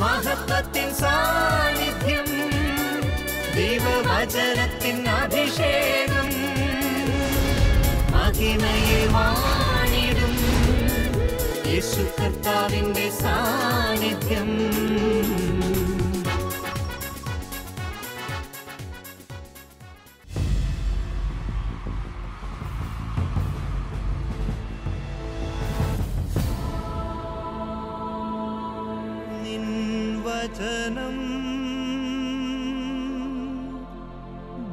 മഹത്വത്തിൻ സാന്നിധ്യം, ദൈവവചനത്തിൻ അഭിഷേകം, മഹിമയിൽ വാണിടും യേശു കർത്താവിന്റെ സാന്നിധ്യം. നിൻ വചനം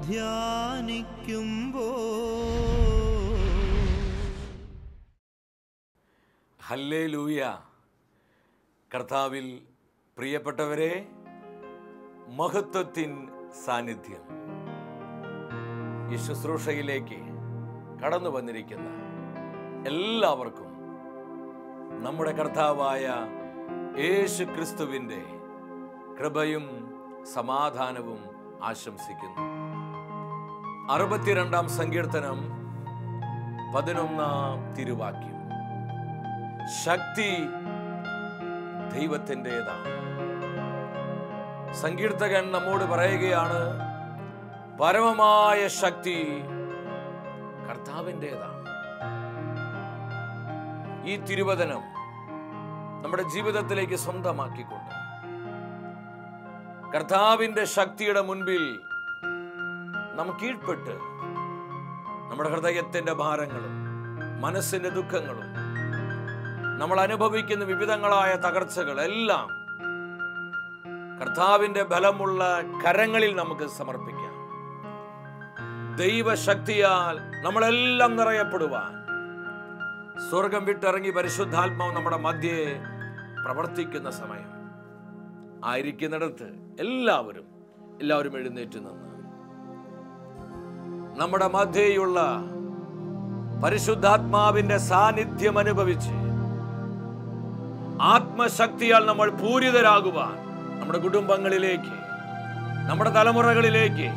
ധ്യാനിക്കുമ്പോൾ ഹല്ലേലൂയ. കർത്താവിൽ പ്രിയപ്പെട്ടവരെ, മഹത്വത്തിൻ സാന്നിധ്യം ഈ ശുശ്രൂഷയിലേക്ക് കടന്നു വന്നിരിക്കുന്ന എല്ലാവർക്കും നമ്മുടെ കർത്താവായ യേശു ക്രിസ്തുവിൻ്റെ കൃപയും സമാധാനവും ആശംസിക്കുന്നു. 62-ാം സങ്കീർത്തനം 11-ാം തിരുവാക്യം. ശക്തി ദൈവത്തിൻ്റെതാണ്. സങ്കീർത്തകൻ നമ്മോട് പറയുകയാണ്, പരമമായ ശക്തി കർത്താവിൻ്റെതാണ്. ഈ തിരുവചനം നമ്മുടെ ജീവിതത്തിലേക്ക് സ്വന്തമാക്കിക്കൊണ്ട് കർത്താവിൻ്റെ ശക്തിയുടെ മുൻപിൽ നാം കീഴ്പ്പെട്ട് നമ്മുടെ ഹൃദയത്തിൻ്റെ ഭാരങ്ങളും മനസ്സിൻ്റെ ദുഃഖങ്ങളും നമ്മൾ അനുഭവിക്കുന്ന വിവിധങ്ങളായ തകർച്ചകൾ എല്ലാം കർത്താവിൻ്റെ ബലമുള്ള കരങ്ങളിൽ നമുക്ക് സമർപ്പിക്കാം. ദൈവശക്തിയാൽ നമ്മളെല്ലാം നിറയപ്പെടുവാൻ സ്വർഗം വിട്ടിറങ്ങി പരിശുദ്ധാത്മാവ് നമ്മുടെ മധ്യേ പ്രവർത്തിക്കുന്ന സമയം ആയിരിക്കുന്നിടത്ത് എല്ലാവരും എഴുന്നേറ്റ് നിന്ന് നമ്മുടെ മധ്യേയുള്ള പരിശുദ്ധാത്മാവിന്റെ സാന്നിധ്യം അനുഭവിച്ച് ആത്മശക്തിയാൽ നമ്മൾ പൂരിതരാകുവാൻ നമ്മുടെ കുടുംബങ്ങളിലേക്ക്, നമ്മുടെ തലമുറകളിലേക്ക്,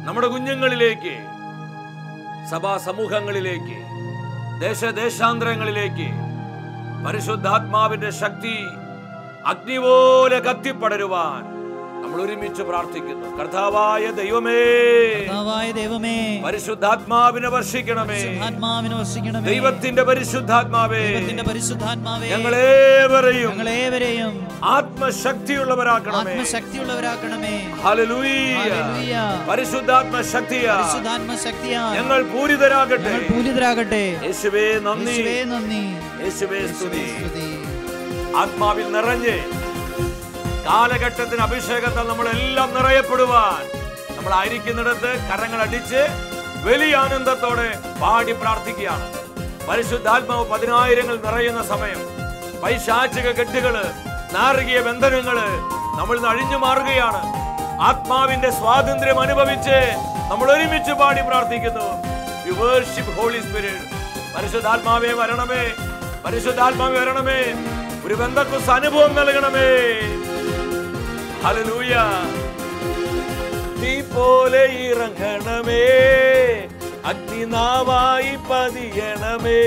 നമ്മുടെ കുഞ്ഞുങ്ങളിലേക്ക്, സഭാ സമൂഹങ്ങളിലേക്ക്, ദേശാന്തരങ്ങളിലേക്ക് പരിശുദ്ധാത്മാവിന്റെ ശക്തി അഗ്നി പോലെ കത്തിപ്പടരുവാൻ നമ്മൾ ഒരുമിച്ച് പ്രാർത്ഥിക്കുന്നു. കർത്താവായ ദൈവമേ, പരിശുദ്ധാത്മാവിനെ വർഷിക്കണമേ. ദൈവത്തിന്റെ പരിശുദ്ധാത്മാവേ, ഞങ്ങളേവരെയും ആത്മശക്തിയുള്ളവരാക്കണമേ. ഹല്ലേലൂയ. പരിശുദ്ധാത്മ ശക്തിയാ ഞങ്ങൾ പൂരിതരാകട്ടെ. യേശുവേ നന്ദി, യേശുവേ സ്തുതി. ആത്മാവിൽ നിറഞ്ഞ് കാലഘട്ടത്തിന് അഭിഷേകത്താൽ നമ്മളെല്ലാം നിറയപ്പെടുവാൻ നമ്മളായിരിക്കുന്നിടത്ത് കരങ്ങൾ അടിച്ച് വലിയ ആനന്ദത്തോടെ പാടി പ്രാർത്ഥിക്കുകയാണ്. പരിശുദ്ധാത്മാവ് 10,000 നിറയുന്ന സമയം പൈശാചിക കെട്ടുകള്, നാരകീയ ബന്ധനങ്ങള് നമ്മൾ അഴിഞ്ഞു മാറുകയാണ്. ആത്മാവിന്റെ സ്വാതന്ത്ര്യം അനുഭവിച്ച് നമ്മൾ ഒരുമിച്ച് പാടി പ്രാർത്ഥിക്കുന്നു. We worship Holy Spirit. പരിശുദ്ധാത്മാവേ വരണമേ, പരിശുദ്ധാത്മാവേ വരണമേ, ഒരു ബന്ധക്കുസ് അനുഭവം നൽകണമേ. ഹല്ലേലൂയ. തീ പോലെ ഇറങ്ങണമേ, അഗ്നിനാവായി പതിയണമേ,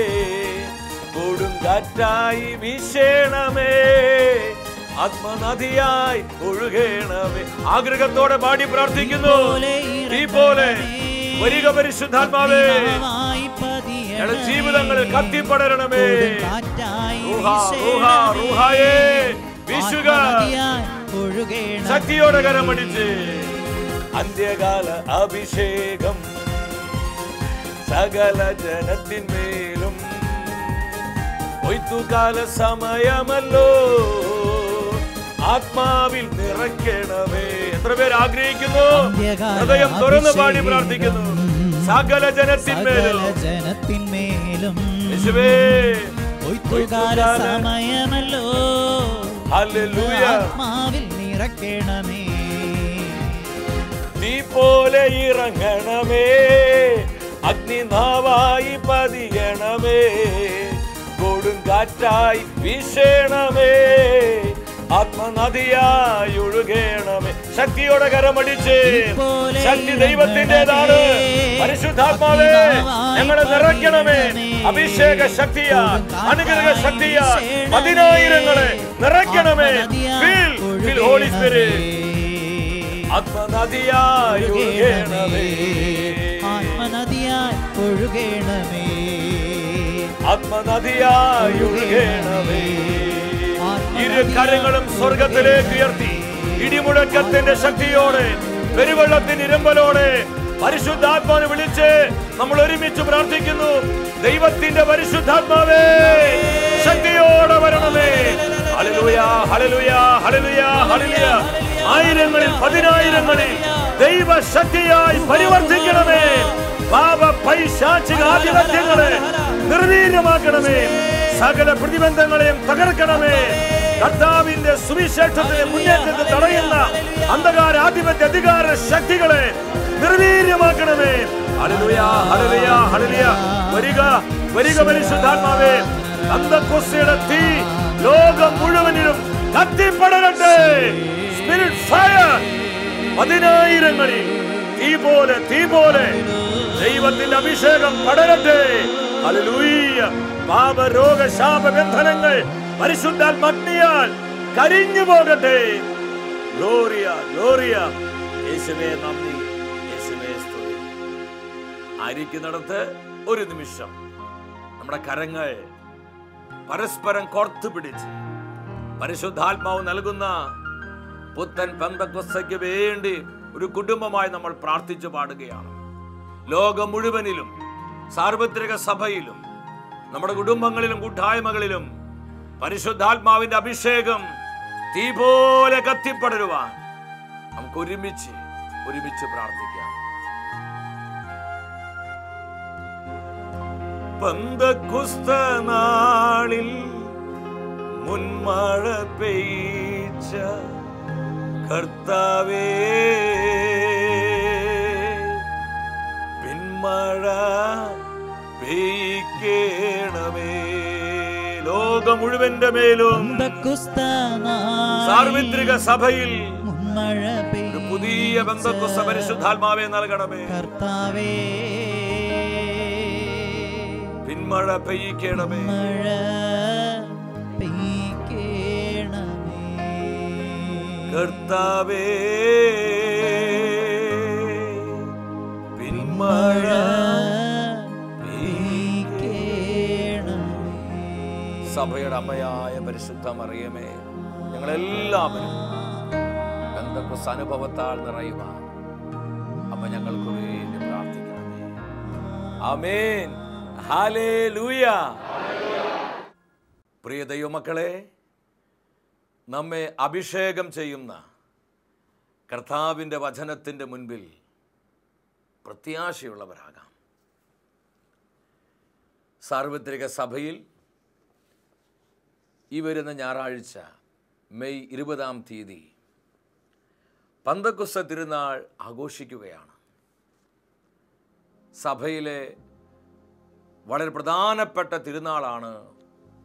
കൊടുങ്കാറ്റായി വീശണമേ, ആത്മനദിയായി ഒഴുകണമേ. ആഗ്രഹത്തോടെ പാടി പ്രാർത്ഥിക്കുന്നു. തീ പോലെ വരിക പരിശുദ്ധാത്മാവേ, ഞങ്ങളുടെ ജീവിതങ്ങളിൽ കത്തിപ്പടരണമേ. വീശുക, ശക്തിയോടെ കരമടിച്ച്. അന്ത്യകാല അഭിഷേകം സകല ജനത്തിന്മേലും, കൊയ്ത്തുകാല സമയമല്ലോ, ആത്മാവിൽ നിറയ്ക്കണമേ. എത്ര പേര് ആഗ്രഹിക്കുന്നു? ഹൃദയം തുറന്ന് പാടി പ്രാർത്ഥിക്കുന്നു. സകല ജനത്തിന്മേലും യേശുവേ, കൊയ്ത്തുകാല സമയമല്ലോ, ഹല്ലേലൂയ, ആത്മാവിൽ നിറയ്ക്കണമേ. തീ പോലെ ഇറങ്ങണമേ, അഗ്നിനാവായി പതിയണമേ, കൊടുങ്കാറ്റായി വീശണമേ, ആത്മനദിയായി ഒഴുകണമേ. ശക്തിയോടെ കരമടിച്ച്. ശക്തി ദൈവത്തിൻ്റെതാണ്. പരിശുദ്ധാത്മാവേ, ഞങ്ങളെ നിറയ്ക്കണമേ. അഭിഷേക ശക്തിയാ, അനുഗ്രഹ ശക്തിയാ 10,000 നിറയ്ക്കണമേ. Holy Spirit. ആത്മനദിയായി ഒഴുകണമേ, ആത്മനദിയായി ഒഴുകണമേ, ആത്മനദിയായി ഒഴുകണമേ. ഇരു കരങ്ങളും സ്വർഗത്തിലേക്ക് ഉയർത്തി ഇടിമുഴക്കത്തിന്റെ ശക്തിയോടെ പെരുവെള്ളത്തിന്റെ ഇരുമ്പലോടെ പരിശുദ്ധാത്മാവിനെ വിളിച്ച് നമ്മൾ ഒരുമിച്ച് പ്രാർത്ഥിക്കുന്നു. ദൈവത്തിന്റെ പരിശുദ്ധാത്മാവേ, ശക്തിയോടെ വരണമേ. ഹല്ലേലൂയ, ഹല്ലേലൂയ, ഹല്ലേലൂയ, ഹല്ലേലൂയ. ആയിരങ്ങളിൽ പതിനായിരങ്ങളിൽ ദൈവശക്തിയായി പരിവർത്തിക്കണമേ. പാപ പൈശാചിക ആധിപത്യങ്ങളെ നിർവീര്യമാക്കണമേ. സകല പ്രതിബന്ധങ്ങളെയും തകർക്കണമേ. കർത്താവിന്റെ സുവിശേഷത്തെ മുന്നേറ്റത്തെ തടയുന്ന അന്ധകാരാധിപത്യ അധികാര ശക്തികളെ നിർവീര്യമാക്കണമേ. ഹല്ലേലൂയ, ഹല്ലേലൂയ, ഹല്ലേലൂയ. വരിക, വരിക പരിശുദ്ധാത്മാവേ. പെന്തക്കോസ്തയുടെ തീ ലോകം മുഴുവനിലും കത്തിപ്പടരട്ടെ. സ്പിരിറ്റ് ഫയർ പതിനായിരങ്ങളിൽ തീ പോലെ, തീ പോലെ ദൈവത്തിന്റെ അഭിഷേകം പടരട്ടെ. ഹല്ലേലൂയ. പാപരോഗ ശാപബന്ധനങ്ങൾ പരിശുദ്ധാത്മാഗ്നിയാൽ കരിഞ്ഞു പോകട്ടെ. Gloria, Gloria. യേശുവേ നന്ദി, യേശുവേ സ്തുതി. ആയിരിക്കുന്നിടത്ത് ഒരു നിമിഷം നമ്മുടെ കരങ്ങൾ പരസ്പരം കോർത്തു പിടിച്ച് പരിശുദ്ധാത്മാവ് നൽകുന്ന പുത്തൻ പെന്തക്കോസ്തയ്ക്ക് വേണ്ടി ഒരു കുടുംബമായി നമ്മൾ പ്രാർത്ഥിച്ചു പാടുകയാണ്. ലോകം മുഴുവനിലും സാർവത്രിക സഭയിലും നമ്മുടെ കുടുംബങ്ങളിലും കൂട്ടായ്മകളിലും പരിശുദ്ധാത്മാവിന്റെ അഭിഷേകം തീ പോലെ കത്തിപ്പടരുവാൻ നമുക്ക് ഒരുമിച്ച് പ്രാർത്ഥിക്കാം. പെന്തക്കോസ്ത നാളിൽ മുൻമഴ പെയ്ച്ച കർത്താവേ, പിന്മഴ പെയ്ക്കണമേ. ലോകം മുഴുവന്റെ മേലും സാർവത്രിക സഭയിൽ ഒരു പുതിയ പെന്തക്കോസ്ത പരിശുദ്ധാത്മാവെ നൽകണമേ. കർത്താവേ, പിന്മഴ പെയ്ക്കണമേ. കർത്താവേ, പിന്മഴ സഭയുടെ അമ്മയായ പരിശുദ്ധ മറിയമേ, ഞങ്ങളെല്ലാവരും പെന്തക്കോസ്ത് അനുഭവത്താൽ നിറയുവാൻ അമ്മ ഞങ്ങൾക്ക് വേണ്ടി പ്രാർത്ഥിക്കണമേ. ആമേൻ, ഹല്ലേലൂയ. പ്രിയ ദൈവമക്കളെ, നമ്മെ അഭിഷേകം ചെയ്യുന്ന കർത്താവിൻ്റെ വചനത്തിൻ്റെ മുൻപിൽ പ്രത്യാശയുള്ളവരാകാം. സാർവത്രിക സഭയിൽ ഈ വരുന്ന ഞായറാഴ്ച മെയ് 20-ാം തീയതി പെന്തക്കോസ്ത് തിരുനാൾ ആഘോഷിക്കുകയാണ്. സഭയിലെ വളരെ പ്രധാനപ്പെട്ട തിരുനാളാണ്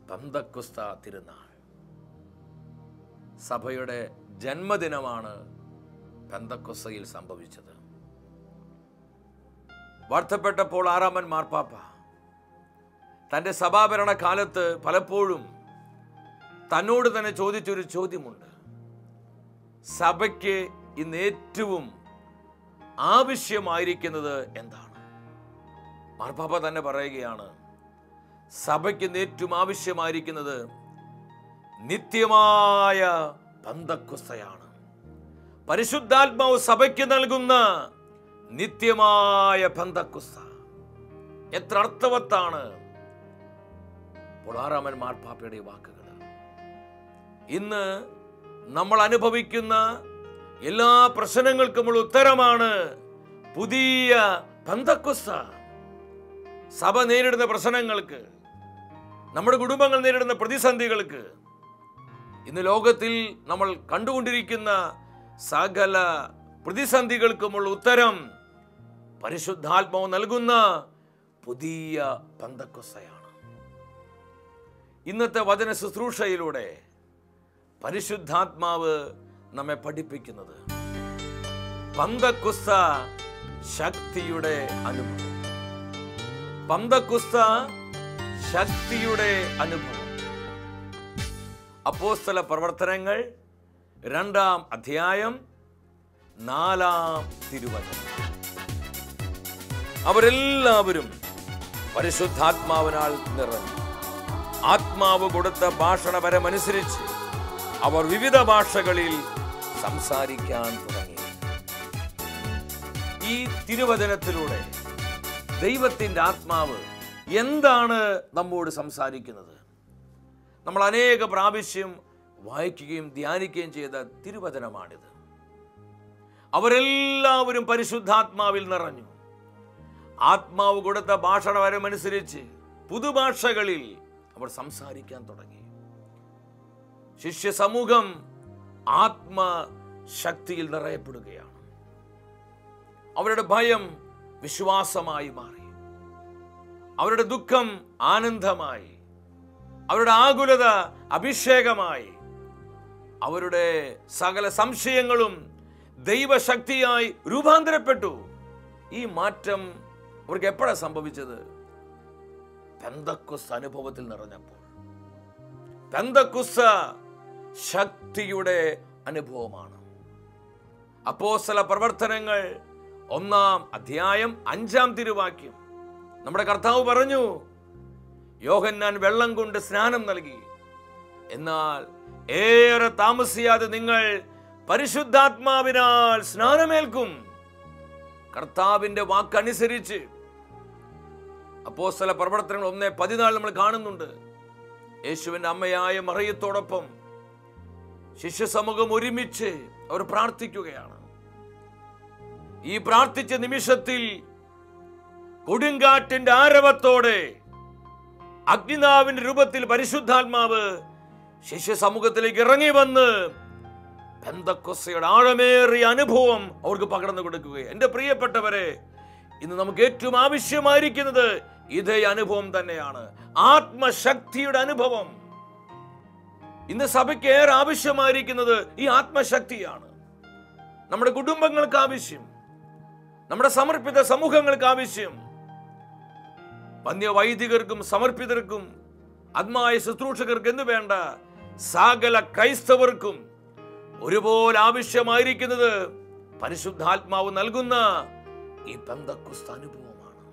പെന്തക്കോസ്ത് തിരുനാൾ. സഭയുടെ ജന്മദിനമാണ് പെന്തക്കോസ്തയിൽ സംഭവിച്ചത്. വാഴ്ത്തപ്പെട്ടപ്പോൾ 6-ാമൻ മാർപ്പാപ്പ തൻ്റെ സഭാഭരണ കാലത്ത് പലപ്പോഴും തന്നോട് തന്നെ ചോദിച്ചൊരു ചോദ്യമുണ്ട്. സഭയ്ക്ക് ഇന്ന് ഏറ്റവും ആവശ്യമായിരിക്കുന്നത് എന്താണ്? മാർപ്പാപ്പ തന്നെ പറയുകയാണ്, സഭയ്ക്ക് ഇന്ന് ഏറ്റവും ആവശ്യമായിരിക്കുന്നത് നിത്യമായ പെന്തക്കോസ്തയാണ്. പരിശുദ്ധാത്മാവ് സഭയ്ക്ക് നൽകുന്ന നിത്യമായ പെന്തക്കോസ്ത. എത്ര അർത്ഥവത്താണ് 6-ാമൻ മാർപ്പാപ്പയുടെ വാക്കുകൾ. ഇന്ന് നമ്മൾ അനുഭവിക്കുന്ന എല്ലാ പ്രശ്നങ്ങൾക്കുമുള്ള ഉത്തരമാണ് പുതിയ പെന്തക്കോസ്ത. സഭ നേരിടുന്ന പ്രശ്നങ്ങൾക്ക്, നമ്മുടെ കുടുംബങ്ങൾ നേരിടുന്ന പ്രതിസന്ധികൾക്ക്, ഇന്ന് ലോകത്തിൽ നമ്മൾ കണ്ടുകൊണ്ടിരിക്കുന്ന സകല പ്രതിസന്ധികൾക്കുമുള്ള ഉത്തരം പരിശുദ്ധാത്മാവ് നൽകുന്ന പുതിയ പെന്തക്കോസ്തയാണ്. ഇന്നത്തെ വചന ശുശ്രൂഷയിലൂടെ പരിശുദ്ധാത്മാവ് നമ്മെ പഠിപ്പിക്കുന്നത് പെന്തക്കോസ്ത ശക്തിയുടെ അനുഭവം. പെന്തക്കോസ്ത ശക്തിയുടെ അനുഭവം. അപ്പോസ്തല പ്രവർത്തനങ്ങൾ 2-ാം അധ്യായം 4-ാം തിരുവചനം. അവരെല്ലാവരും പരിശുദ്ധാത്മാവിനാൽ നിറഞ്ഞു ആത്മാവ് കൊടുത്ത ഭാഷണപരമനുസരിച്ച് അവർ വിവിധ ഭാഷകളിൽ സംസാരിക്കാൻ തുടങ്ങി. ഈ തിരുവചനത്തിലൂടെ ദൈവത്തിൻ്റെ ആത്മാവ് എന്താണ് നമ്മോട് സംസാരിക്കുന്നത്? നമ്മൾ അനേക പ്രാവശ്യം വായിക്കുകയും ധ്യാനിക്കുകയും ചെയ്ത തിരുവചനമാണിത്. അവരെല്ലാവരും പരിശുദ്ധാത്മാവിൽ നിറഞ്ഞു ആത്മാവ് കൊടുത്ത ഭാഷണപരമനുസരിച്ച് പുതുഭാഷകളിൽ അവർ സംസാരിക്കാൻ തുടങ്ങി. ശിഷ്യ സമൂഹം ആത്മശക്തിയിൽ നിറയപ്പെടുകയാണ്. അവരുടെ ഭയം വിശ്വാസമായി മാറി, അവരുടെ ദുഃഖം ആനന്ദമായി, അവരുടെ ആകുലത അഭിഷേകമായി, അവരുടെ സകല സംശയങ്ങളും ദൈവശക്തിയായി രൂപാന്തരപ്പെട്ടു. ഈ മാറ്റം അവർക്ക് എപ്പോഴാണ് സംഭവിച്ചത്? പെന്തക്കോസ്ത് അനുഭവത്തിൽ നിറഞ്ഞപ്പോൾ. പെന്തക്കോസ്ത് ശക്തിയുടെ അനുഭവമാണ്. അപ്പോസ്തല പ്രവർത്തനങ്ങൾ 1-ാം അധ്യായം 5-ാം തിരുവാക്യം. നമ്മുടെ കർത്താവ് പറഞ്ഞു, യോഹന്നാൻ വെള്ളം കൊണ്ട് സ്നാനം നൽകി, എന്നാൽ ഏറെ താമസിയാതെ നിങ്ങൾ പരിശുദ്ധാത്മാവിനാൽ സ്നാനമേൽക്കും. കർത്താവിന്റെ വാക്കനുസരിച്ച് അപ്പോസ്തല പ്രവർത്തനങ്ങൾ 1:14 നമ്മൾ കാണുന്നുണ്ട്. യേശുവിന്റെ അമ്മയായ മറിയത്തോടൊപ്പം ശിഷ്യ സമൂഹം ഒരുമിച്ച് അവർ പ്രാർത്ഥിക്കുകയാണ്. ഈ പ്രാർത്ഥിച്ച നിമിഷത്തിൽ കൊടുങ്കാറ്റിന്റെ ആരവത്തോടെ അഗ്നിനാവിന്റെ രൂപത്തിൽ പരിശുദ്ധാത്മാവ് ശിഷ്യ സമൂഹത്തിലേക്ക് ഇറങ്ങി വന്ന് പെന്തക്കോസ്തയുടെ ആഴമേറിയ അനുഭവം അവർക്ക് പകർന്നു കൊടുക്കുകയാണ്. എൻ്റെ പ്രിയപ്പെട്ടവരെ, ഇന്ന് നമുക്ക് ഏറ്റവും ആവശ്യമായിരിക്കുന്നത് ഇതേ അനുഭവം തന്നെയാണ്, ആത്മശക്തിയുടെ അനുഭവം. ഇന്ന് സഭയ്ക്ക് ഏറെ ആവശ്യമായിരിക്കുന്നത് ഈ ആത്മശക്തിയാണ്. നമ്മുടെ കുടുംബങ്ങൾക്ക് ആവശ്യം, നമ്മുടെ സമർപ്പിത സമൂഹങ്ങൾക്ക് ആവശ്യം, വന്യവൈദികർക്കും സമർപ്പിതർക്കും ആത്മായ ശുശ്രൂഷകർക്ക് എന്ന് വേണ്ട സകല ക്രൈസ്തവർക്കും ഒരുപോലെ ആവശ്യമായിരിക്കുന്നത് പരിശുദ്ധാത്മാവ് നൽകുന്ന ഈ പെന്തക്കോസ്ത് അനുഭവമാണ്.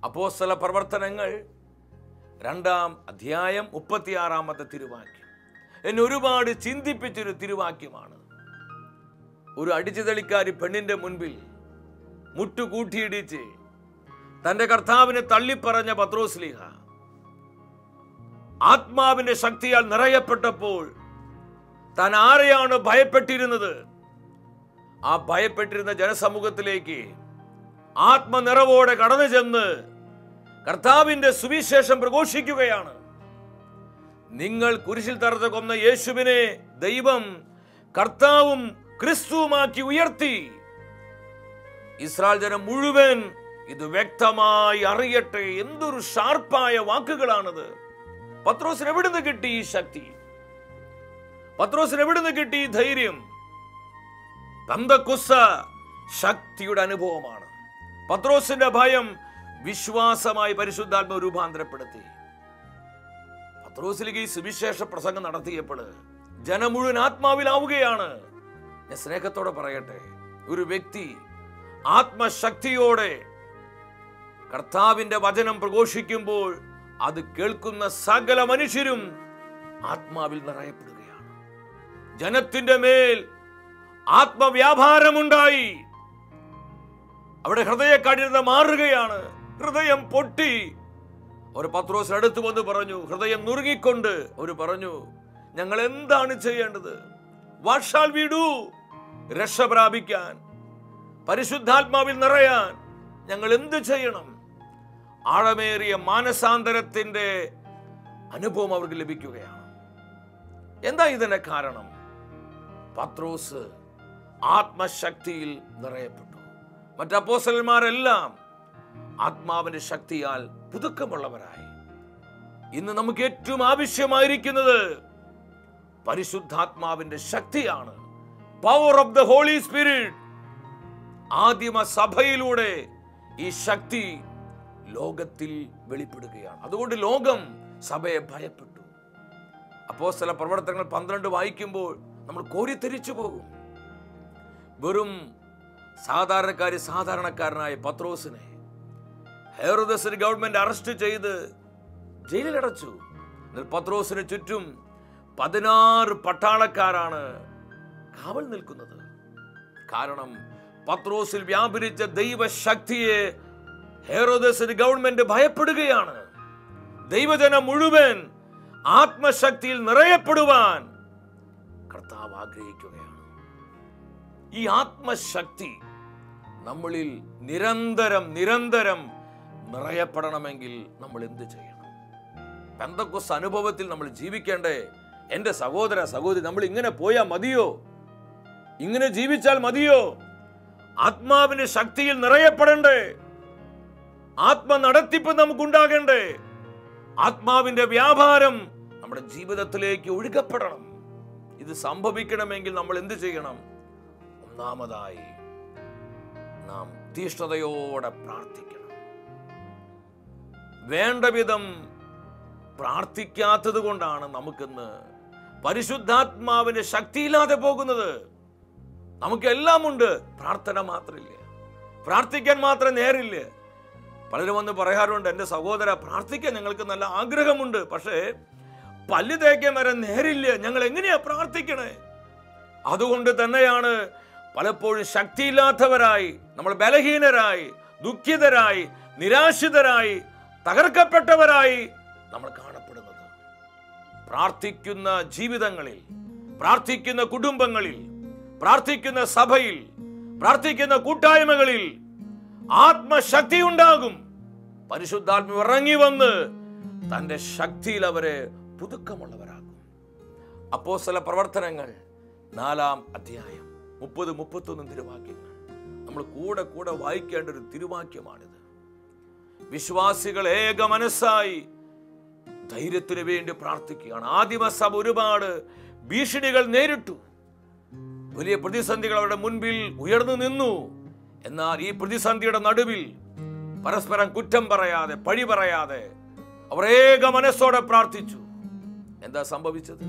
അപ്പോസ്തല പ്രവർത്തനങ്ങൾ 2-ാം അധ്യായം 36-ാമത്തെ തിരുവാക്യം എന്നെ ഒരുപാട് ചിന്തിപ്പിച്ചൊരു തിരുവാക്യമാണ്. ഒരു അടിച്ചുതളിക്കാരി പെണ്ണിന്റെ മുൻപിൽ മുട്ടുകൂട്ടിയിടിച്ച് തന്റെ കർത്താവിനെ തള്ളിപ്പറഞ്ഞ പത്രോസ്ലീഹ ആത്മാവിന്റെ ശക്തിയാൽ നിറയപ്പെട്ടപ്പോൾ താൻ ആരെയാണ് ഭയപ്പെട്ടിരുന്നത്, ആ ഭയപ്പെട്ടിരുന്ന ജനസമൂഹത്തിലേക്ക് ആത്മനിറവോടെ കടന്നു ചെന്ന് കർത്താവിന്റെ സുവിശേഷം പ്രഘോഷിക്കുകയാണ്. നിങ്ങൾ കുരിശിൽ തറച്ച് കൊന്ന യേശുവിനെ ദൈവം കർത്താവും ക്രിസ്തുവുമാക്കി ഉയർത്തി. ഇസ്രായേൽ ജനം മുഴുവൻ ഇത് വ്യക്തമായി അറിയട്ടെ. എന്തൊരു ഷാർപ്പായ വാക്കുകളാണത്. പത്രോസിന് എവിടുന്ന് കിട്ടി ഈ ശക്തി? പത്രോസിന് എവിടുന്ന് കിട്ടി ഈ ധൈര്യം? പെന്തക്കോസ്ത് ശക്തിയുടെ അനുഭവമാണ്. പത്രോസിന്റെ ഭയം വിശ്വാസമായി പരിശുദ്ധാത്മാവ് രൂപാന്തരപ്പെടുത്തി. പത്രോസിലേക്ക് ഈ സുവിശേഷ പ്രസംഗം നടത്തിയപ്പോൾ ജനം മുഴുവൻ ആത്മാവിലാവുകയാണ്. ഞാൻ സ്നേഹത്തോടെ പറയട്ടെ, ഒരു വ്യക്തി ആത്മശക്തിയോടെ കർത്താവിന്റെ വചനം പ്രഘോഷിക്കുമ്പോൾ അത് കേൾക്കുന്ന സകല മനുഷ്യരും ആത്മാവിൽ നിറയപ്പെടുകയാണ്. ജനത്തിന്റെ മേൽ ആത്മവ്യാപാരമുണ്ടായി. അവിടെ ഹൃദയക്കാഠിന്യത മാറുകയാണ്. ഹൃദയം പൊട്ടി. അവർ പത്രോസിന് അടുത്ത് വന്ന് പറഞ്ഞു, ഹൃദയം നുറുങ്ങിക്കൊണ്ട് അവർ പറഞ്ഞു, ഞങ്ങൾ എന്താണ് ചെയ്യേണ്ടത്? What shall we do? രക്ഷ പ്രാപിക്കാൻ, പരിശുദ്ധാത്മാവിൽ നിറയാൻ ഞങ്ങൾ എന്ത് ചെയ്യണം? ആഴമേറിയ മാനസാന്തരത്തിന്റെ അനുഭവം അവർക്ക് ലഭിക്കുകയാണ്. എന്താ ഇതിന്റെ കാരണം? പത്രോസ് ആത്മശക്തിയിൽ നിറയപ്പെട്ടു. മറ്റ് അപ്പോസ്തലന്മാരെല്ലാം ആത്മാവിന്റെ ശക്തിയാൽ പുതുക്കമുള്ളവരായി. ഇന്ന് നമുക്ക് ഏറ്റവും ആവശ്യമായിരിക്കുന്നത് പരിശുദ്ധാത്മാവിന്റെ ശക്തിയാണ്. Power of the holy spirit. ആദിമ സഭയിലൂടെ ഈ ശക്തി ലോകത്തിൽ വെളിപ്പെടുകയാണ്. അതുകൊണ്ട് ലോകം സഭയെ ഭയപ്പെട്ടു. അപ്പോസ്തല പ്രവർത്തനങ്ങൾ 12 വായിക്കുമ്പോൾ നമ്മൾ കോരിത്തെരിച്ചു പോകും. വെറും സാധാരണക്കാരനായ പത്രോസിനെ ഹെരോദസ് ഗവൺമെന്റ് അറസ്റ്റ് ചെയ്ത് ജയിലിലടച്ചു. പത്രോസിന് ചുറ്റും 16 പട്ടാളക്കാരാണ് കാവൽ നിൽക്കുന്നത്. കാരണം പത്രോസിൽ വ്യാപരിച്ച ദൈവശക്തിയെ ഹെരോദസ് ഗവൺമെന്റ് ഭയപ്പെടുകയാണ്. ദൈവജനം മുഴുവൻ ആത്മശക്തിയിൽ നിറയപ്പെടുവാൻ കർത്താവ് ആഗ്രഹിക്കുകയാണ്. ഈ ആത്മശക്തി നമ്മളിൽ നിരന്തരം നിറയപ്പെടണമെങ്കിൽ നമ്മൾ എന്ത് ചെയ്യണം? പെന്തക്കോസ്ത് അനുഭവത്തിൽ നമ്മൾ ജീവിക്കേണ്ടേ? എൻ്റെ സഹോദര സഹോദരി, നമ്മൾ ഇങ്ങനെ പോയാൽ മതിയോ? ഇങ്ങനെ ജീവിച്ചാൽ മതിയോ? ആത്മാവിന്റെ ശക്തിയിൽ നിറയപ്പെടണ്ടേ? ആത്മ നടത്തിപ്പ് നമുക്കുണ്ടാകണ്ടേ? ആത്മാവിന്റെ വ്യാപാരം നമ്മുടെ ജീവിതത്തിലേക്ക് ഒഴുകപ്പെടണം. ഇത് സംഭവിക്കണമെങ്കിൽ നമ്മൾ എന്ത് ചെയ്യണം? ഒന്നാമതായി നാം തീഷ്ണതയോടെ പ്രാർത്ഥിക്കണം. വേണ്ട വിധം പ്രാർത്ഥിക്കാത്തത് കൊണ്ടാണ് നമുക്കിന്ന് പരിശുദ്ധാത്മാവിന്റെ ശക്തിയില്ലാതെ പോകുന്നത്. നമുക്കെല്ലാം ഉണ്ട്, പ്രാർത്ഥന മാത്രമില്ല, പ്രാർത്ഥിക്കാൻ മാത്രം നേരില്ല. പലരും വന്ന് പറയാറുണ്ട്, എൻ്റെ സഹോദര, പ്രാർത്ഥിക്കാൻ ഞങ്ങൾക്ക് നല്ല ആഗ്രഹമുണ്ട്, പക്ഷേ പല്ല് തേക്കാൻ വരെ നേരില്ല, ഞങ്ങൾ എങ്ങനെയാ പ്രാർത്ഥിക്കണേ? അതുകൊണ്ട് തന്നെയാണ് പലപ്പോഴും ശക്തിയില്ലാത്തവരായി, നമ്മൾ ബലഹീനരായി, ദുഃഖിതരായി, നിരാശിതരായി, തകർക്കപ്പെട്ടവരായി നമ്മൾ കാണപ്പെടുന്നത്. പ്രാർത്ഥിക്കുന്ന ജീവിതങ്ങളിൽ, പ്രാർത്ഥിക്കുന്ന കുടുംബങ്ങളിൽ, പ്രാർത്ഥിക്കുന്ന സഭയിൽ, പ്രാർത്ഥിക്കുന്ന കൂട്ടായ്മകളിൽ ആത്മശക്തി ഉണ്ടാകും. പരിശുദ്ധാത്മാവ് ഇറങ്ങി വന്ന് തന്റെ ശക്തിയിൽ അവരെ പുതുക്കമുള്ളവരാകും. അപ്പോസ്തല പ്രവർത്തനങ്ങൾ 4-ാം അധ്യായം 30-31 തിരുവാക്യങ്ങൾ നമ്മൾ കൂടെ വായിക്കേണ്ട ഒരു തിരുവാക്യമാണിത്. വിശ്വാസികൾ ഏക മനസ്സായി ധൈര്യത്തിന് വേണ്ടി പ്രാർത്ഥിക്കുകയാണ്. ആദിമസഭ ഒരുപാട് ഭീഷണികൾ നേരിട്ടു, വലിയ പ്രതിസന്ധികൾ അവരുടെ മുൻപിൽ ഉയർന്നു നിന്നു. എന്നാൽ ഈ പ്രതിസന്ധിയുടെ നടുവിൽ പരസ്പരം കുറ്റം പറയാതെ, പഴി പറയാതെ അവർ ഏക മനസ്സോടെ പ്രാർത്ഥിച്ചു. എന്താ സംഭവിച്ചത്?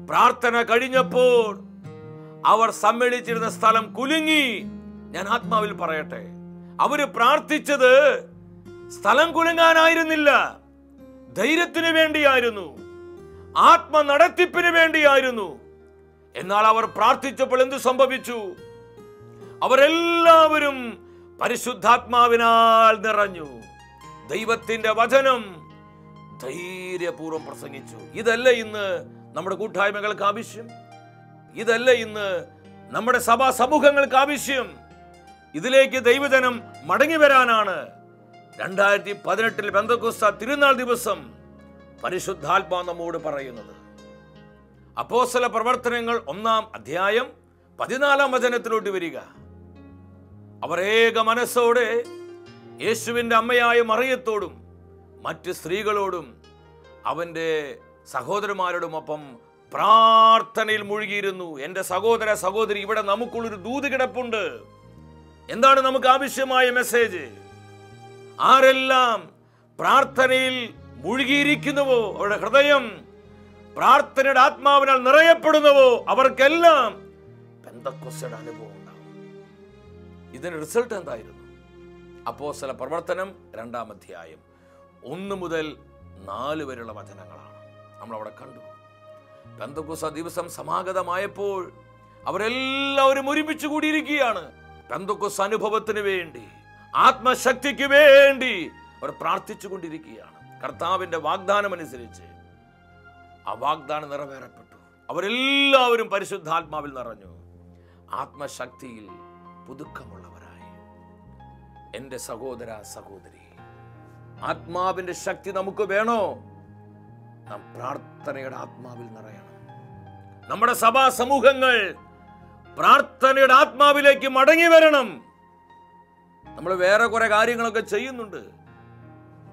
പ്രാർത്ഥന കഴിഞ്ഞപ്പോൾ അവർ സമ്മേളിച്ചിരുന്ന സ്ഥലം കുലുങ്ങി. ഞാൻ ആത്മാവിൽ പറയട്ടെ, അവര് പ്രാർത്ഥിച്ചത് സ്ഥലം കുലുങ്ങാനായിരുന്നില്ല, ധൈര്യത്തിന് വേണ്ടിയായിരുന്നു, ആത്മ നടത്തിപ്പിന് വേണ്ടിയായിരുന്നു. എന്നാൽ അവർ പ്രാർത്ഥിച്ചപ്പോൾ എന്ത് സംഭവിച്ചു? അവരെല്ലാവരും പരിശുദ്ധാത്മാവിനാൽ നിറഞ്ഞു. ദൈവത്തിന്റെ വചനം ധൈര്യപൂർവ്വം പ്രസംഗിച്ചു. ഇതല്ല ഇന്ന് നമ്മുടെ കൂട്ടായ്മകൾക്ക് ആവശ്യം, ഇതല്ല ഇന്ന് നമ്മുടെ സഭാ സമൂഹങ്ങൾക്ക് ആവശ്യം. ഇതിലേക്ക് ദൈവജനം മടങ്ങി വരാനാണ് 2018 പെന്തക്കോസ്ത് തിരുനാൾ ദിവസം പരിശുദ്ധാത്മാവ് നമ്മോട് പറയുന്നത്. അപ്പോസ്തല പ്രവർത്തനങ്ങൾ 1-ാം അധ്യായം 14-ാം വചനത്തിലോട്ട് വരിക. അവർ ഏക മനസ്സോടെ യേശുവിൻ്റെ അമ്മയായ മറിയത്തോടും മറ്റ് സ്ത്രീകളോടും അവൻ്റെ സഹോദരന്മാരോടുമൊപ്പം പ്രാർത്ഥനയിൽ മുഴുകിയിരുന്നു. എൻ്റെ സഹോദര സഹോദരി, ഇവിടെ നമുക്കുള്ളൊരു ദൂത് കിടപ്പുണ്ട്. എന്താണ് നമുക്ക് ആവശ്യമായ മെസ്സേജ്? ആരെല്ലാം പ്രാർത്ഥനയിൽ മുഴുകിയിരിക്കുന്നുവോ, അവരുടെ ഹൃദയം പ്രാർത്ഥനയുടെ ആത്മാവിനാൽ നിറയപ്പെടുന്നുവോ, അവർക്കെല്ലാം പെന്തക്കോസ്തയുടെ അനുഭവം ഉണ്ടാവും. ഇതിന്റെ റിസൾട്ട് എന്തായിരുന്നു? അപ്പോസ്തല പ്രവർത്തനം 2-ാം അധ്യായം 1 മുതൽ 4 വരെയുള്ള വചനങ്ങളാണ് നമ്മൾ അവിടെ കണ്ടു. പെന്തക്കോസ്ത് ദിവസം സമാഗതമായപ്പോൾ അവരെല്ലാവരും ഒരുമിച്ച് കൂടിയിരിക്കുകയാണ്. പെന്തക്കോസ്ത് അനുഭവത്തിന് വേണ്ടി, ആത്മശക്തിക്ക് വേണ്ടി അവർ പ്രാർത്ഥിച്ചു കൊണ്ടിരിക്കുകയാണ്. കർത്താവിന്റെ വാഗ്ദാനം അനുസരിച്ച് ആ വാഗ്ദാനം നിറവേറപ്പെട്ടു. അവരെല്ലാവരും പരിശുദ്ധാത്മാവിൽ നിറഞ്ഞു, ആത്മശക്തിയിൽ പുതുക്കമുള്ളവരായി. എൻ്റെ സഹോദര സഹോദരി, ആത്മാവിന്റെ ശക്തി നമുക്ക് വേണോ? നാം പ്രാർത്ഥനയുടെ ആത്മാവിൽ നിറയണം. നമ്മുടെ സഭാ സമൂഹങ്ങൾ പ്രാർത്ഥനയുടെ ആത്മാവിലേക്ക് മടങ്ങി വരണം. നമ്മൾ വേറെ കുറെ കാര്യങ്ങളൊക്കെ ചെയ്യുന്നുണ്ട്,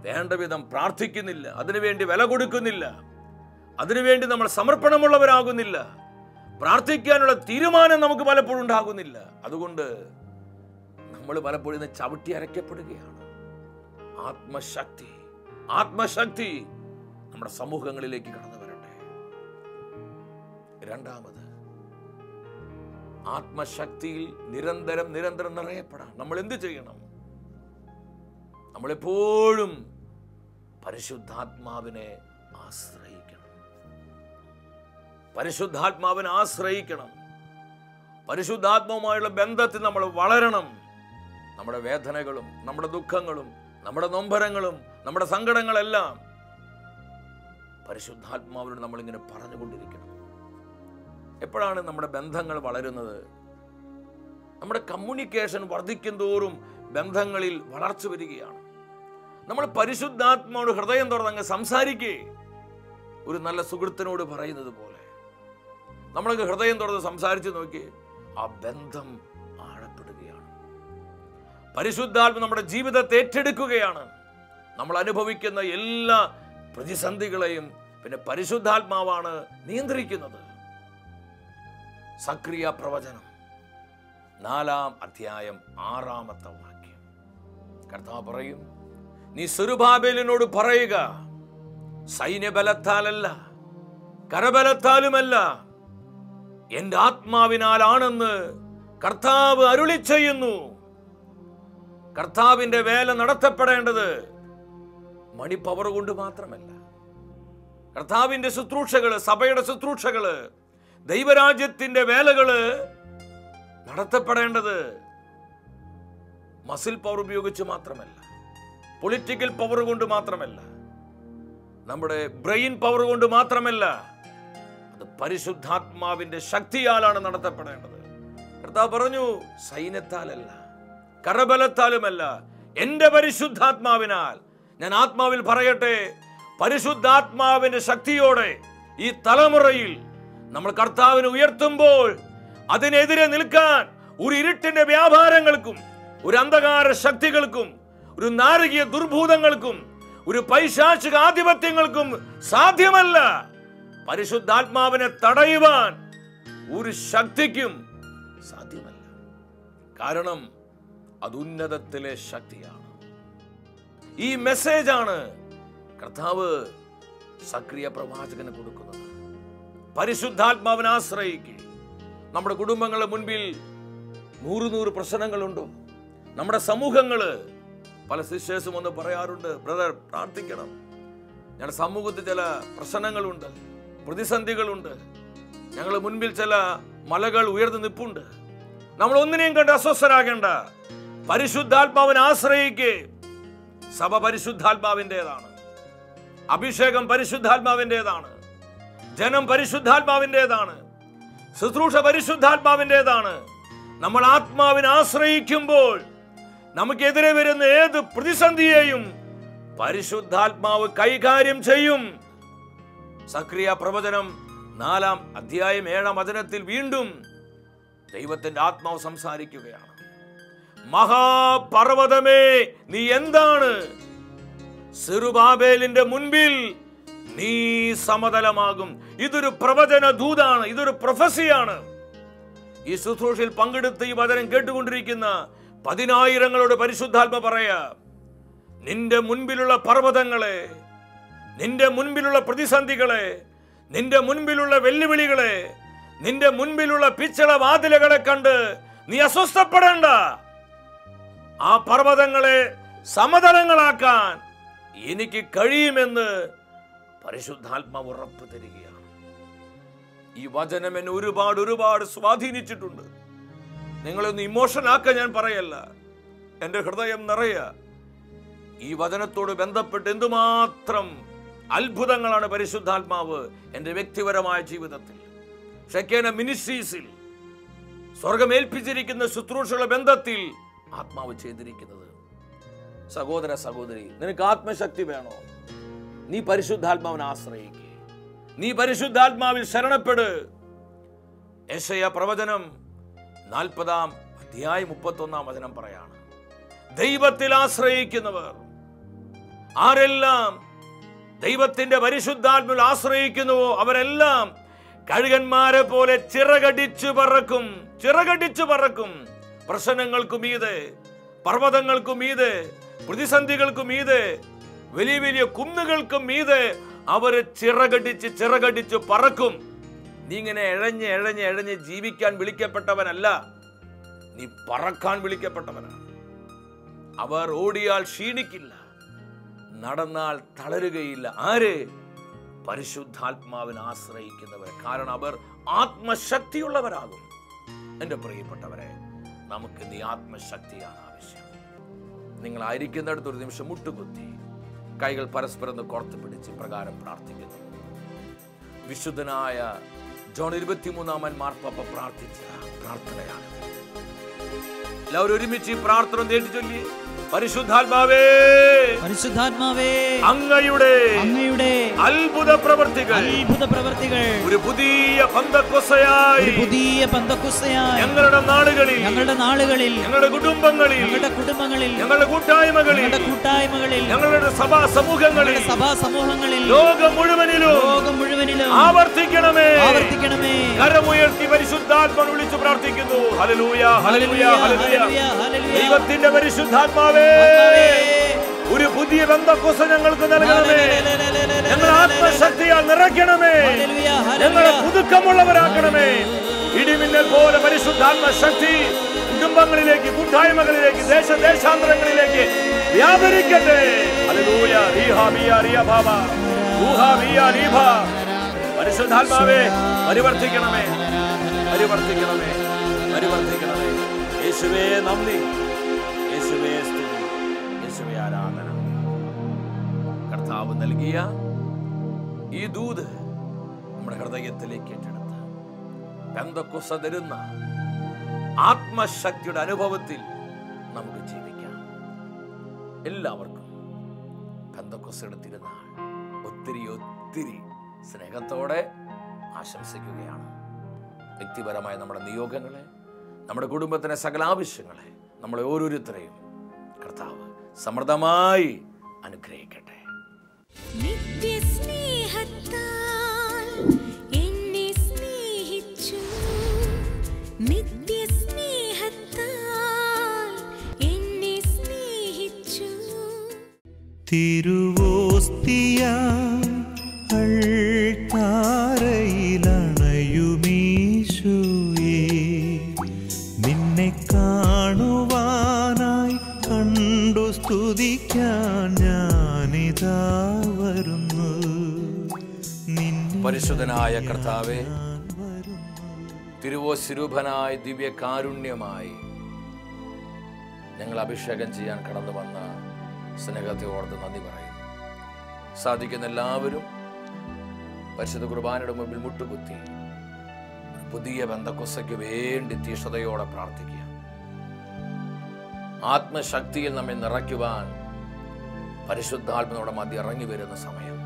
വേണ്ട വിധം പ്രാർത്ഥിക്കുന്നില്ല, അതിനുവേണ്ടി വില കൊടുക്കുന്നില്ല, അതിനുവേണ്ടി നമ്മൾ സമർപ്പണമുള്ളവരാകുന്നില്ല, പ്രാർത്ഥിക്കാനുള്ള തീരുമാനം നമുക്ക് പലപ്പോഴും ഉണ്ടാകുന്നില്ല. അതുകൊണ്ട് നമ്മൾ പലപ്പോഴും ചവിട്ടി അരയ്ക്കപ്പെടുകയാണ്. ആത്മശക്തി നമ്മുടെ സമൂഹങ്ങളിലേക്ക് കടന്നു വരട്ടെ. രണ്ടാമത്, ആത്മശക്തിയിൽ നിരന്തരം നിരന്തരം നിറയപ്പെടാൻ നമ്മൾ എന്ത് ചെയ്യണം? നമ്മളെപ്പോഴും പരിശുദ്ധാത്മാവിനെ ആശ്രയിക്കണം. പരിശുദ്ധാത്മാവിനെ ആശ്രയിക്കണം. പരിശുദ്ധാത്മാവുമായുള്ള ബന്ധത്തിൽ നമ്മൾ വളരണം. നമ്മുടെ വേദനകളും നമ്മുടെ ദുഃഖങ്ങളും നമ്മുടെ നൊമ്പരങ്ങളും നമ്മുടെ സങ്കടങ്ങളെല്ലാം പരിശുദ്ധാത്മാവിനോട് നമ്മളിങ്ങനെ പറഞ്ഞുകൊണ്ടിരിക്കണം. എപ്പോഴാണ് നമ്മുടെ ബന്ധങ്ങൾ വളരുന്നത്? നമ്മുടെ കമ്മ്യൂണിക്കേഷൻ വർദ്ധിക്കും തോറും ബന്ധങ്ങളിൽ വളർച്ച വരികയാണ്. നമ്മൾ പരിശുദ്ധാത്മാവോട് ഹൃദയം തുറന്നങ്ങ് സംസാരിക്കേ, ഒരു നല്ല സുഹൃത്തിനോട് പറയുന്നത് പോലെ നമ്മളങ്ങ് ഹൃദയം തുറന്ന് സംസാരിച്ച് നോക്കി, ആ ബന്ധം ആഴപ്പെടുകയാണ്. പരിശുദ്ധാത്മ നമ്മുടെ ജീവിതത്തെ ഏറ്റെടുക്കുകയാണ്. നമ്മൾ അനുഭവിക്കുന്ന എല്ലാ പ്രതിസന്ധികളെയും പിന്നെ പരിശുദ്ധാത്മാവാണ് നിയന്ത്രിക്കുന്നത്. സക്രിയ പ്രവചനം 4-ാം അധ്യായം 6-ാമത്തെ വാക്യം കർത്താവ് പറയും, നീ സെരുബ്ബാബേലിനോട് പറയുക, സൈന്യബലത്താലല്ല കരബലത്താലുമല്ല എന്റെ ആത്മാവിനാലാണെന്ന് കർത്താവ് അരുളി ചെയ്യുന്നു. കർത്താവിന്റെ വേല നടത്തപ്പെടേണ്ടത് മണിപ്പവർ കൊണ്ട് മാത്രമല്ല. കർത്താവിന്റെ ശുശ്രൂഷകള്, സഭയുടെ ശുശ്രൂഷകള്, ദൈവരാജ്യത്തിന്റെ വേലകള് നടത്തപ്പെടേണ്ടത് മസിൽ പവർ ഉപയോഗിച്ച് മാത്രമല്ല, പൊളിറ്റിക്കൽ പവർ കൊണ്ട് മാത്രമല്ല, നമ്മുടെ ബ്രെയിൻ പവർ കൊണ്ട് മാത്രമല്ല, അത് പരിശുദ്ധാത്മാവിന്റെ ശക്തിയാലാണ് നടത്തപ്പെടേണ്ടത്. കർത്താവ് പറഞ്ഞു, സൈന്യത്താലല്ല കരബലത്താലുമല്ല എന്റെ പരിശുദ്ധാത്മാവിനാൽ. ഞാൻ ആത്മാവിൽ പറയട്ടെ, പരിശുദ്ധാത്മാവിന്റെ ശക്തിയോടെ ഈ തലമുറയിൽ നമ്മൾ കർത്താവിനെ ഉയർത്തുമ്പോൾ അതിനെതിരെ നിൽക്കാൻ ഒരു ഇരുട്ടിന്റെ വ്യാപാരങ്ങൾക്കും ഒരു അന്ധകാര ശക്തികൾക്കും ഒരു നാരകീയ ദുർഭൂതങ്ങൾക്കും ഒരു പൈശാചിക ആധിപത്യങ്ങൾക്കും സാധ്യമല്ല. പരിശുദ്ധാത്മാവിനെ തടയുവാൻ ഒരു ശക്തിക്കും സാധ്യമല്ല. കാരണം അത് ഉന്നതത്തിലെ ശക്തിയാണ്. ഈ മെസ്സേജാണ് കർത്താവ് സക്രിയ പ്രവാചകന് കൊടുക്കുന്നത്. പരിശുദ്ധാത്മാവിനെ ആശ്രയിക്കുക. നമ്മുടെ കുടുംബങ്ങളുടെ മുൻപിൽ 100 പ്രശ്നങ്ങളുണ്ടോ? നമ്മുടെ സമൂഹങ്ങള്, പല സിസ്റ്റേഴ്സും ഒന്ന് പറയാറുണ്ട്, ബ്രദർ പ്രാർത്ഥിക്കണം, ഞങ്ങളുടെ സമൂഹത്തിൽ ചില പ്രശ്നങ്ങളുണ്ട്, പ്രതിസന്ധികളുണ്ട്, ഞങ്ങളുടെ മുൻപിൽ ചില മലകൾ ഉയർന്നു നിൽപ്പുണ്ട്. നമ്മൾ ഒന്നിനെയും കണ്ട് അസ്വസ്ഥരാകേണ്ട. പരിശുദ്ധാത്മാവിനെ ആശ്രയിക്കേ. സഭ പരിശുദ്ധാത്മാവിൻ്റെതാണ്, അഭിഷേകം പരിശുദ്ധാത്മാവിൻ്റെതാണ്, ജനം പരിശുദ്ധാത്മാവിൻ്റെതാണ്, ശുശ്രൂഷ പരിശുദ്ധാത്മാവിൻ്റെതാണ്. നമ്മൾ ആത്മാവിനെ ആശ്രയിക്കുമ്പോൾ നമുക്കെതിരെ വരുന്ന ഏത് പ്രതിസന്ധിയെയും പരിശുദ്ധാത്മാവ് കൈകാര്യം ചെയ്യും. സക്രിയ പ്രവചനം 4-ാം അധ്യായം 7-ാം വചനത്തിൽ വീണ്ടും ദൈവത്തിന്റെ ആത്മാവ് സംസാരിക്കുകയാണ്. മഹാപർവതമേ നീ എന്താണ്? സെരുബ്ബാബേലിന്റെ മുൻപിൽ നീ സമതലമാകും. ഇതൊരു പ്രവചന ദൂതാണ്, ഇതൊരു പ്രൊഫസിയാണ്. ഈ ശുശ്രൂഷയിൽ പങ്കെടുത്ത് ഈ വചനം കേട്ടുകൊണ്ടിരിക്കുന്ന 10,000ങ്ങളോട് പരിശുദ്ധാത്മ പറയാ, നിന്റെ മുൻപിലുള്ള പർവ്വതങ്ങളെ, നിന്റെ മുൻപിലുള്ള പ്രതിസന്ധികളെ, നിന്റെ മുൻപിലുള്ള വെല്ലുവിളികളെ, നിന്റെ മുൻപിലുള്ള പിച്ചള വാതിലുകളെ കണ്ട് നീ അസ്വസ്ഥപ്പെടേണ്ട. ആ പർവ്വതങ്ങളെ സമതലങ്ങളാക്കാൻ എനിക്ക് കഴിയുമെന്ന് പരിശുദ്ധാത്മാവ് ഉറപ്പ് തരികയാണ്. ഈ വചനം എന്നെ ഒരുപാട് സ്വാധീനിച്ചിട്ടുണ്ട്. നിങ്ങളൊന്ന് ഇമോഷൻ ആക്കാൻ ഞാൻ പറയല്ല, എൻ്റെ ഹൃദയം നിറയ ഈ വചനത്തോട് ബന്ധപ്പെട്ട് എന്തുമാത്രം അത്ഭുതങ്ങളാണ് പരിശുദ്ധാത്മാവ് എൻ്റെ വ്യക്തിപരമായ ജീവിതത്തിൽ, ഷെക്കേന മിനിസ്ട്രീസിൽ, സ്വർഗമേൽപ്പിച്ചിരിക്കുന്ന ശുശ്രൂഷകളുടെ ബന്ധത്തിൽ ആത്മാവ് ചെയ്തിരിക്കുന്നത്. സഹോദര സഹോദരി, നിനക്ക് ആത്മശക്തി വേണോ? നീ പരിശുദ്ധാത്മാവിനെ ആശ്രയിക്കുക. നീ പരിശുദ്ധാത്മാവിൽ ശരണപ്പെട്. യെശയ്യാ പ്രവചനം 40-ാം അധ്യായം 31-ാം വചനം പറയാണ്, ദൈവത്തിൽ ആശ്രയിക്കുന്നവർ, ആരെല്ലാം ദൈവത്തിന്റെ പരിശുദ്ധാത്മാവിൽ ആശ്രയിക്കുന്നുവോ അവരെല്ലാം കഴുകന്മാരെ പോലെ ചിറകടിച്ചു പറക്കും. ചിറകടിച്ചു പറക്കും. പ്രശ്നങ്ങൾക്കു മീതെ, പർവ്വതങ്ങൾക്കു മീതെ, പ്രതിസന്ധികൾക്കു മീതെ, വലിയ വലിയ കുന്നുകൾക്കും മീതെ അവര് ചിറകടിച്ച് പറക്കും. നീ ഇങ്ങനെ എഴഞ്ഞ് എഴഞ്ഞ് എഴഞ്ഞ് ജീവിക്കാൻ വിളിക്കപ്പെട്ടവനല്ല, നീ പറക്കാൻ വിളിക്കപ്പെട്ടവനാണ്. അവർ ഓടിയാൽ ക്ഷീണിക്കില്ല, നടന്നാൽ തളരുകയില്ല. ആര്? പരിശുദ്ധാത്മാവിനെ ആശ്രയിക്കുന്നവർ. കാരണം അവർ ആത്മശക്തിയുള്ളവരാകും. എൻ്റെ പ്രിയപ്പെട്ടവരെ, നമുക്ക് നീ ആത്മശക്തിയാണ് ആവശ്യം. നിങ്ങളായിരിക്കുന്നിടത്ത് ഒരു നിമിഷം മുട്ടുകുത്തി കൈകൾ പരസ്പരം കോർത്ത് പിടിച്ച് പ്രകാരം പ്രാർത്ഥിക്കുന്നു. വിശുദ്ധനായ ജോൺ 23 മാർപ്പാപ്പ പ്രാർത്ഥിച്ച പ്രാർത്ഥനയാണ്. എല്ലാവരും ഒരുമിച്ച് പ്രാർത്ഥന നേടി ചൊല്ലി. പരിശുദ്ധാത്മാവേ, പരിശുദ്ധാത്മാവേ, അങ്ങയുടെ അത്ഭുത പ്രവൃത്തികൾ ഒരു പുതിയ പന്തക്കൊസ്സയായി ഞങ്ങളുടെ നാടുകളിൽ, ഞങ്ങളുടെ കുടുംബങ്ങളിൽ, ഞങ്ങളുടെ കൂട്ടായ്മകളിൽ, ഞങ്ങളുടെ സഭാ സമൂഹങ്ങളിൽ, ലോകം മുഴുവനിലും ആവർത്തിക്കണമേ. കരമുയർത്തി പരിശുദ്ധാത്മാവിനെ വിളിച്ചു പ്രാർത്ഥിക്കുന്നു. ഹല്ലേലൂയ, ഹല്ലേലൂയ, ഹല്ലേലൂയ. ദൈവത്തിന്റെ പരിശുദ്ധാത്മാവേ, ഒരു പുതിയ ബന്ധക്കോസ് ഞങ്ങൾക്ക് നൽകണമേ. ഞങ്ങളെ ആത്മശക്തിയാൽ നിറയ്ക്കണമേ. ഞങ്ങളെ പുതുക്കമുള്ളവരാക്കണമേ. ഇടിമിന്നൽ പോലെ പരിശുദ്ധാത്മശക്തി കുടുംബങ്ങളിലേക്ക്, കൂട്ടായ്മകളിലേക്ക്, ദേശാന്തരങ്ങളിലേക്ക് വ്യാപരിക്കട്ടെ. ഹല്ലേലൂയ. പരിശുദ്ധാത്മാവേ, പരിവർത്തിക്കണമേ, പരിവർത്തിക്കണമേ, പരിവർത്തിക്കണമേ. യേശുവേ നന്ദി, യേശുവേ സ്തുതി, യേശുവേ ആരാധന. കർത്താവ് നൽകിയ ഈ ദൂത് നമ്മുടെ ഹൃദയത്തിലേക്ക് ഏറ്റെടുത്ത് പെന്തക്കോസ്ത് തരുന്ന ആത്മശക്തിയുടെ അനുഭവത്തിൽ നമുക്ക് ജീവിക്കാം. എല്ലാവർക്കും പെന്തക്കോസ്തിന്റെ തിരുനാൾ ഒത്തിരി ഒത്തിരി സ്നേഹത്തോടെ ആശംസിക്കുകയാണ്. വ്യക്തിപരമായ നമ്മുടെ നിയോഗങ്ങളെ, നമ്മുടെ കുടുംബത്തിലെ സകല ആവശ്യങ്ങളെ, നമ്മളെ ഓരോരുത്തരെയും കർത്താവ് സമൃദ്ധമായി അനുഗ്രഹിക്കട്ടെ. നിത്യസ്നേഹത്താൽ എന്നെ സ്നേഹിച്ചു, നിത്യസ്നേഹത്താൽ എന്നെ സ്നേഹിച്ചു. തിരുവോസ്തിയ അൾത്താരയിലണയുമീശോയേ, നിന്നെ കാണുവാനായി കണ്ടു സ്തുതിക്കാൻ ഞാനിതാ വരുന്നു. പരിശുദ്ധനായ കർത്താവേ, തിരുവോസ്വരൂപനായ ദിവ്യകാരുണ്യമായി ഞങ്ങൾ അഭിഷേകം ചെയ്യാൻ കടന്നു വന്ന സ്നേഹത്തെ ഓർത്ത് നന്ദി പറയുന്നു. സാധിക്കുന്ന എല്ലാവരും പരിശുദ്ധ കുർബാനയുടെ മുമ്പിൽ മുട്ടുകുത്തി പുതിയ പെന്തക്കോസ്തയ്ക്ക് വേണ്ടി തീഷ്ണതയോടെ പ്രാർത്ഥിക്കുക. ആത്മശക്തിയിൽ നമ്മെ നിറയ്ക്കുവാൻ പരിശുദ്ധാത്മാവിടെ മധ്യ ഇറങ്ങി വരുന്ന സമയം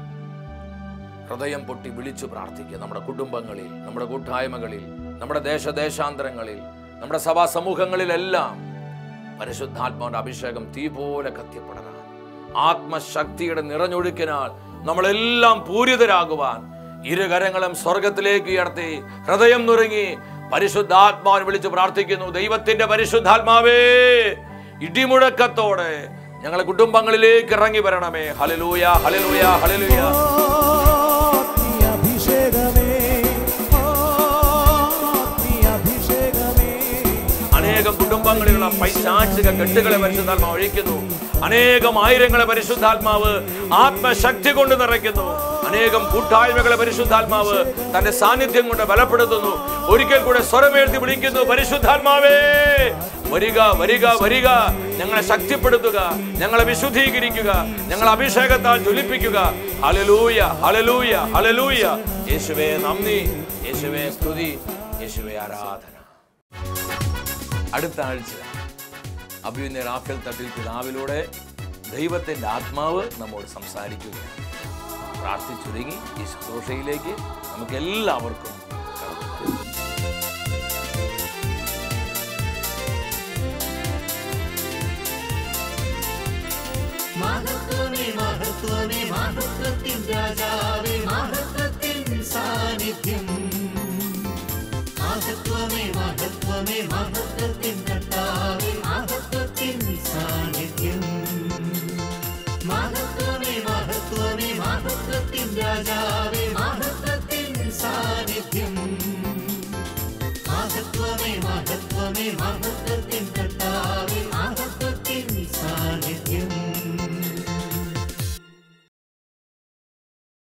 ഹൃദയം പൊട്ടി വിളിച്ചു പ്രാർത്ഥിക്കുക. നമ്മുടെ കുടുംബങ്ങളിൽ, നമ്മുടെ കൂട്ടായ്മകളിൽ, നമ്മുടെ ദേശാന്തരങ്ങളിൽ, നമ്മുടെ സഭാ സമൂഹങ്ങളിലെല്ലാം പരിശുദ്ധാത്മാവിന്റെ അഭിഷേകം തീ പോലെ കത്തിപ്പെടണം. ആത്മശക്തിയുടെ നിറഞ്ഞൊഴുക്കിനാൽ നമ്മളെല്ലാം പൂരിതരാകുവാൻ ഇരുകരങ്ങളും സ്വർഗത്തിലേക്ക് ഉയർത്തി ഹൃദയം നുറുങ്ങി പരിശുദ്ധാത്മാവിനെ വിളിച്ച് പ്രാർത്ഥിക്കുന്നു. ദൈവത്തിന്റെ പരിശുദ്ധാത്മാവേ, ഇടിമുഴക്കത്തോടെ ഞങ്ങളെ കുടുംബങ്ങളിലേക്ക് ഇറങ്ങി വരണമേ. ഹല്ലേലൂയ, ഹല്ലേലൂയ, ഹല്ലേലൂയ. അനേകം കുടുംബങ്ങളിലുള്ള പൈശാചിക കെട്ടുകളെ പരിശുദ്ധാത്മാവ് ഒഴിക്കുന്നു. അനേകം ആയിരങ്ങളെ പരിശുദ്ധാത്മാവ് ആത്മശക്തി കൊണ്ട് നിറയ്ക്കുന്നു. അനേകം കൂട്ടായ്മകളെ പരിശുദ്ധാത്മാവ് തന്റെ സാന്നിധ്യം കൊണ്ട് ബലപ്പെടുത്തുന്നു. ഒരിക്കൽ കൂടെ സ്വരമേഴ്ത്തി വിളിക്കുന്നു, പരിശുദ്ധാത്മാവേ വരിക, വരിക, വരിക. ഞങ്ങളെ ശക്തിപ്പെടുത്തുക, ഞങ്ങളെ വിശുദ്ധീകരിക്കുക, ഞങ്ങളെ അഭിഷേകത്താൽ ജ്വലിപ്പിക്കുക. ഹല്ലേലൂയ, ഹല്ലേലൂയ, ഹല്ലേലൂയ. യേശുവേ നന്ദി, യേശുവേ സ്തുതി, യേശുവേ ആരാധന. അടുത്ത ആഴ്ച അഭിനയ റാഫേൽ തട്ടിൽ പിതാവിലൂടെ ദൈവത്തിന്റെ ആത്മാവ് നമ്മോട് സംസാരിക്കുകയാണ്. പ്രാർത്ഥിച്ചൊരുങ്ങി ഈ ശുശ്രൂഷയിലേക്ക് നമുക്ക് എല്ലാവർക്കും കടന്നു. മഹത്വമേ, മഹത്വമേ, മഹത്വത്തിൻ രാജാവേ, മഹത്വത്തിൻ സാന്നിധ്യം. മഹത്വമേ, മഹത്വമേ, മഹത്വത്തിൻ കർത്താവേ, മഹത്വത്തിൻ സാന്നിധ്യം. മഹത്വമേ, മഹത്വമേ, മഹത്വത്തിൻ രാജാവേ.